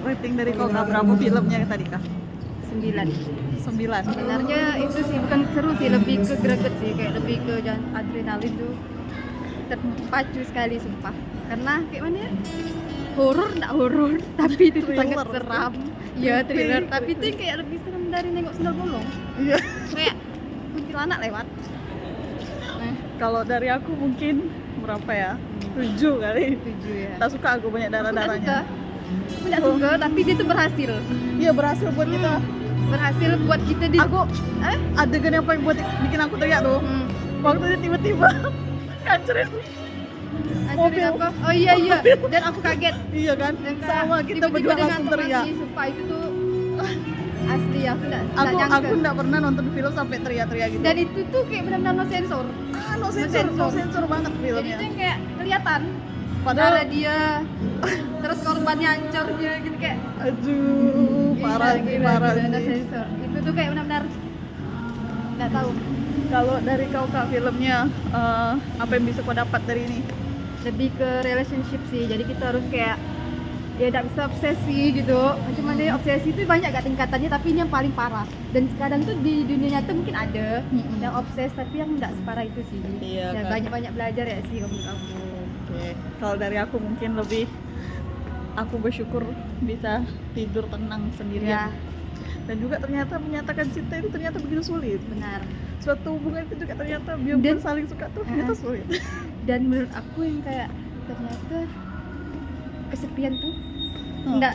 rating dari Kak berapa filmnya tadi Kak? 9. 9. Sebenarnya itu sih bukan seru sih, lebih ke greget sih, kayak lebih ke adrenalin tuh terpacu sekali sumpah. Karena kayak mana ya? Horor enggak horor, tapi itu sangat seram. Iya, thriller, tapi itu kayak lebih serem dari nengok sendal bolong. Iya. Kayak kuntilanak lewat. Kalau dari aku mungkin berapa ya? 7 kali. 7 ya. Tak suka aku banyak darah-darahnya. Aku enggak suka, tapi dia tuh berhasil. Iya, berhasil buat kita. Berhasil buat kita di Aku adegan yang paling buat bikin aku teriak tuh. Waktu dia tiba-tiba ngancurin mobil. Apa? Oh iya iya, dan aku kaget. Iya kan? Dan Sama kita tiba-tiba berdua dia langsung ngantuk teriak. lagi, sumpah itu tuh asli aku enggak Aku nyangka. enggak pernah nonton film sampai teriak-teriak gitu. Dan itu tuh kayak benar-benar no sensor. No sensor banget Jadi filmnya. itu yang kayak kelihatan Padahal darah dia terus korbannya hancurnya gitu kayak aduh, parah sih, parah no sih. sensor. Itu tuh kayak benar-benar enggak tahu. Kalau dari kau Kak filmnya apa yang bisa kau dapat dari ini? Lebih ke relationship sih. Jadi kita harus kayak ya tidak bisa obsesi gitu. Cuma dia obsesi itu banyak gak tingkatannya, tapi ini yang paling parah. Dan kadang tuh di dunia nyata mungkin ada yang obses, tapi yang tidak separah itu sih. Iya, Dan kan. banyak-banyak belajar ya sih menurut aku. Oke. Kalau dari aku mungkin lebih aku bersyukur bisa tidur tenang Ya, sendirian. Dan juga ternyata menyatakan cinta itu ternyata begitu sulit. benar. Suatu hubungan itu juga ternyata biarpun Dan- saling suka tuh ternyata sulit. Dan menurut aku yang kayak ternyata kesepian tuh enggak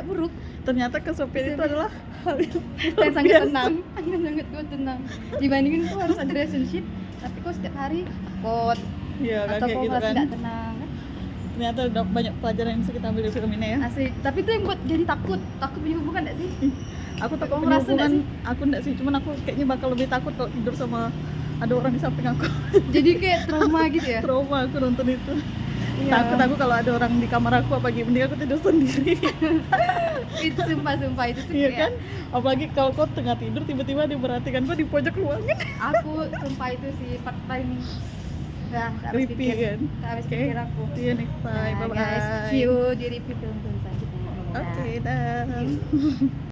buruk. Ternyata kesepian itu adalah hal yang Dan sangat biasa. tenang, sangat gue tenang. Dibandingin tuh harus ada relationship, tapi kok setiap hari takut Iya kan, atau kayak kok gitu merasa kan. tidak tenang. Ternyata udah banyak pelajaran yang bisa kita ambil dari film ini ya. Asik. Tapi itu yang buat jadi takut punya hubungan enggak sih? Aku takut Kau punya merasa nggak hubungan, aku enggak sih, cuman aku kayaknya bakal lebih takut kalau tidur sama ada orang di samping aku. Jadi kayak trauma gitu ya. Trauma aku nonton itu. Iya. Takut aku kalau ada orang di kamar aku, apalagi mending aku tidur sendiri. Itu sumpah itu tuh Iya kayak kan? Apalagi kalau kau tengah tidur tiba-tiba dia merhatikan kau di pojok ruangan. aku sumpah itu sih part time. Nah, tak habis Creepy pikir. kan? Tak habis Oke. pikir aku. See you next time. Nah, Bye guys, bye. see you di review film selanjutnya. Oke, dah. See you.